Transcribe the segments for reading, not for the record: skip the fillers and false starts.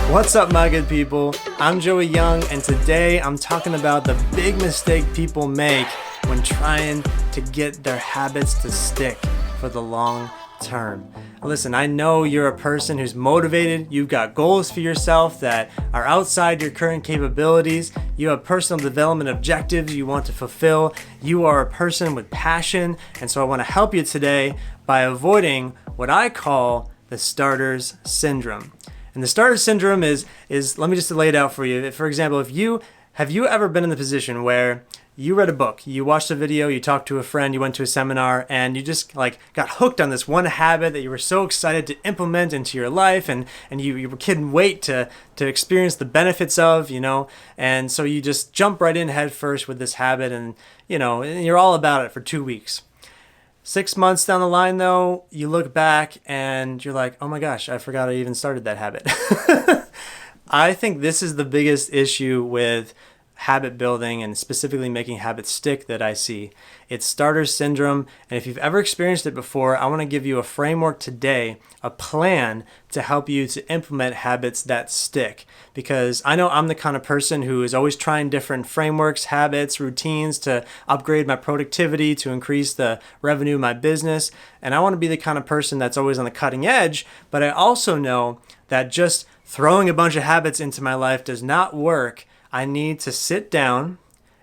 What's up, my good people? I'm Joey Young, and today I'm talking about the big mistake people make when trying to get their habits to stick for the long term. Listen, I know you're a person who's motivated. You've got goals for yourself that are outside your current capabilities. You have personal development objectives you want to fulfill. You are a person with passion, and so I want to help you today by avoiding what I call the starter's syndrome. And the starter syndrome is let me just lay it out for you. For example, have you ever been in the position where you read a book, you watched a video, you talked to a friend, you went to a seminar, and you just got hooked on this one habit that you were so excited to implement into your life, and you couldn't wait to experience the benefits of, and so you just jump right in head first with this habit, and you're all about it for 2 weeks. 6 months down the line, though, you look back and you're like, oh my gosh, I forgot I even started that habit. I think this is the biggest issue with habit building and specifically making habits stick that I see. It's starter syndrome, and if you've ever experienced it before, I want to give you a framework today, a plan to help you to implement habits that stick. Because I know I'm the kind of person who is always trying different frameworks, habits, routines to upgrade my productivity, to increase the revenue of my business, and I want to be the kind of person that's always on the cutting edge, but I also know that just throwing a bunch of habits into my life does not work. I need to sit down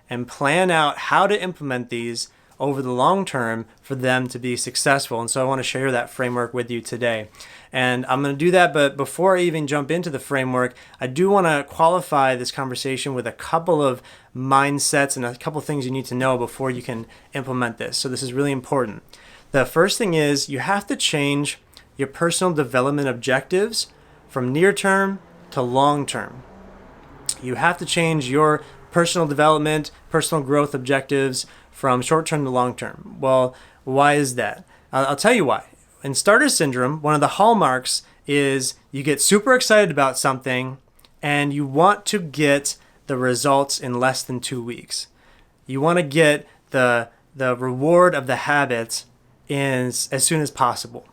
and plan out how to implement these over the long term for them to be successful. And so I want to share that framework with you today. And I'm going to do that, but before I even jump into the framework, I do want to qualify this conversation with a couple of mindsets and a couple of things you need to know before you can implement this. So this is really important. The first thing is you have to change your personal development objectives from near term to long term. You have to change your personal development, personal growth objectives from short-term to long-term. Well, why is that? I'll tell you why. In starter syndrome, one of the hallmarks is you get super excited about something and you want to get the results in less than 2 weeks. You want to get the reward of the habit as soon as possible.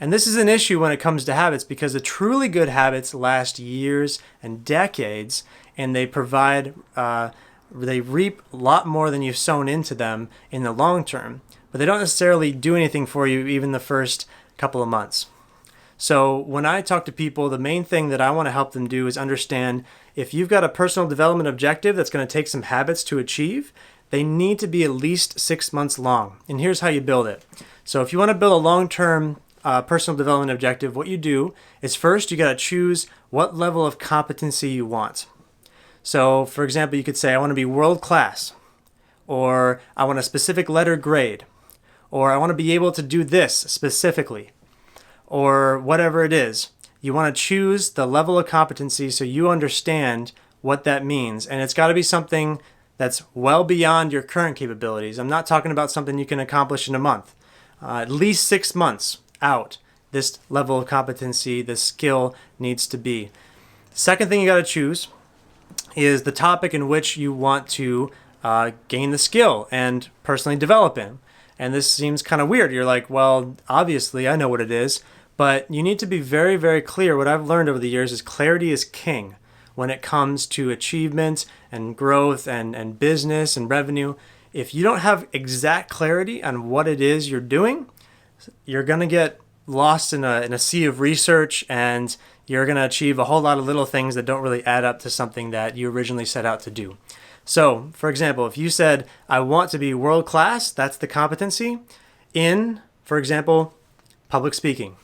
And this is an issue when it comes to habits because the truly good habits last years and decades, and they reap a lot more than you've sown into them in the long term, but they don't necessarily do anything for you even the first couple of months. So when I talk to people, the main thing that I want to help them do is understand if you've got a personal development objective that's going to take some habits to achieve, they need to be at least 6 months long. And here's how you build it. So if you want to build a long-term personal development objective, what you do is first you got to choose what level of competency you want. So for example, you could say, I want to be world class, or I want a specific letter grade, or I want to be able to do this specifically, or whatever it is. You want to choose the level of competency so you understand what that means. And it's got to be something that's well beyond your current capabilities. I'm not talking about something you can accomplish in a month. At least 6 months out, this level of competency, this skill needs to be. Second thing you got to choose is the topic in which you want to gain the skill and personally develop in. And this seems kind of weird. You're like, well, obviously I know what it is, but you need to be very, very clear. What I've learned over the years is clarity is king when it comes to achievement and growth and business and revenue. If you don't have exact clarity on what it is you're doing, you're going to get lost in a sea of research, and you're going to achieve a whole lot of little things that don't really add up to something that you originally set out to do. So, for example, if you said, I want to be world class, that's the competency in, for example, public speaking.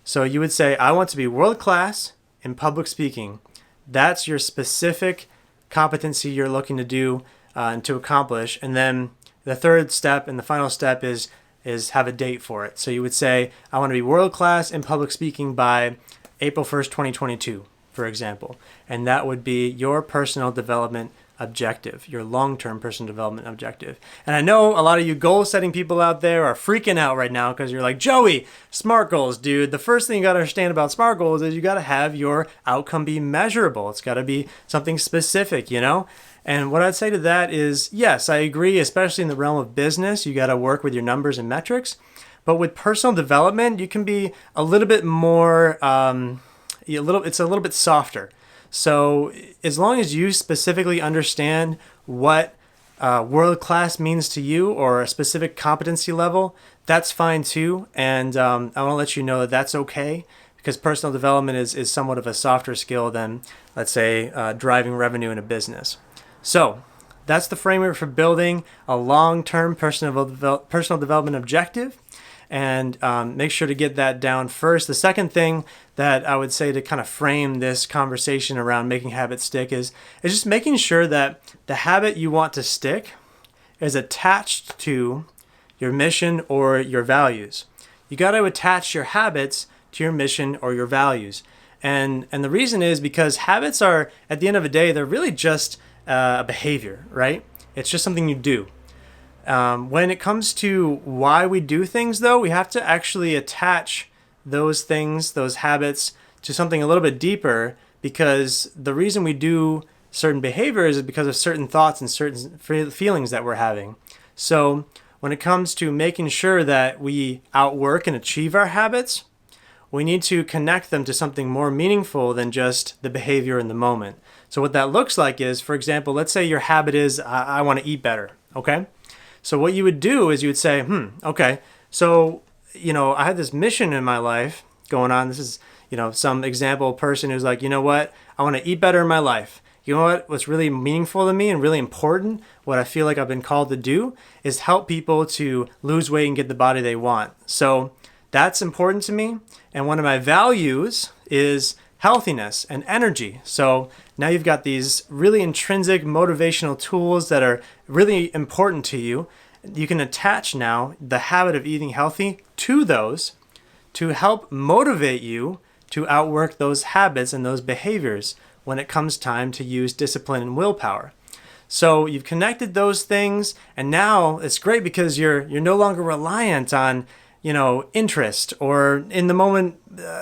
So you would say, I want to be world class in public speaking. That's your specific competency you're looking to do and to accomplish. And then the third step and the final step is have a date for it. So you would say, I want to be world class in public speaking by April 1st, 2022, for example. And that would be your personal development objective, your long-term personal development objective. And I know a lot of you goal-setting people out there are freaking out right now because you're like, Joey, SMART goals, dude. The first thing you got to understand about SMART goals is you got to have your outcome be measurable. It's got to be something specific, And what I'd say to that is, yes, I agree, especially in the realm of business, you got to work with your numbers and metrics. But with personal development, you can be a little bit more, it's a little bit softer. So as long as you specifically understand what world-class means to you or a specific competency level, that's fine too. And I want to let you know that that's okay, because personal development is somewhat of a softer skill than, let's say, driving revenue in a business. So that's the framework for building a long-term personal development objective. And make sure to get that down first. The second thing that I would say to kind of frame this conversation around making habits stick is just making sure that the habit you want to stick is attached to your mission or your values. You got to attach your habits to your mission or your values. And the reason is because habits are, at the end of the day, they're really just a behavior, right? It's just something you do. When it comes to why we do things, though, we have to actually attach those things, those habits, to something a little bit deeper, because the reason we do certain behaviors is because of certain thoughts and certain feelings that we're having. So when it comes to making sure that we outwork and achieve our habits, we need to connect them to something more meaningful than just the behavior in the moment. So what that looks like is, for example, let's say your habit is, I want to eat better, okay? So what you would do is you would say, okay, so, I had this mission in my life going on. This is, some example person who's like, you know what? I want to eat better in my life. You know what? What's really meaningful to me and really important, what I feel like I've been called to do, is help people to lose weight and get the body they want. So that's important to me. And one of my values is healthiness and energy. So now you've got these really intrinsic motivational tools that are really important to you. You can attach now the habit of eating healthy to those to help motivate you to outwork those habits and those behaviors when it comes time to use discipline and willpower. So you've connected those things, and now it's great because you're no longer reliant on interest or in the moment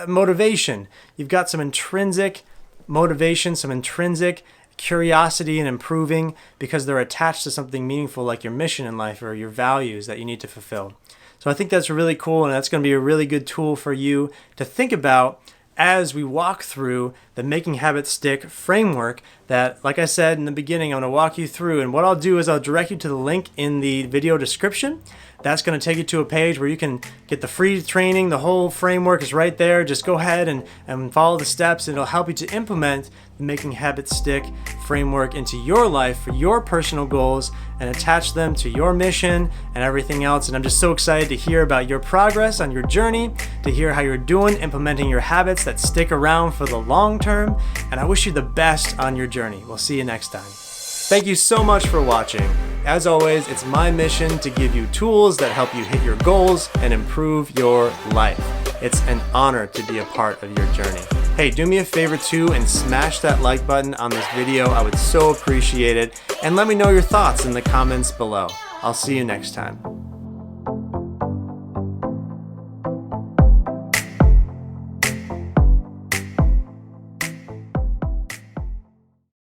motivation. You've got some intrinsic motivation, some intrinsic curiosity in improving, because they're attached to something meaningful like your mission in life or your values that you need to fulfill. So I think that's really cool, and that's going to be a really good tool for you to think about as we walk through the Making Habits Stick framework that, like I said in the beginning, I'm going to walk you through. And what I'll do is I'll direct you to the link in the video description. That's going to take you to a page where you can get the free training. The whole framework is right there. Just go ahead and follow the steps. It'll help you to implement the Making Habits Stick framework into your life for your personal goals and attach them to your mission and everything else. And I'm just so excited to hear about your progress on your journey, to hear how you're doing implementing your habits that stick around for the long term. And I wish you the best on your journey. We'll see you next time. Thank you so much for watching. As always, it's my mission to give you tools that help you hit your goals and improve your life. It's an honor to be a part of your journey. Hey, do me a favor too and smash that like button on this video. I would so appreciate it. And let me know your thoughts in the comments below. I'll see you next time.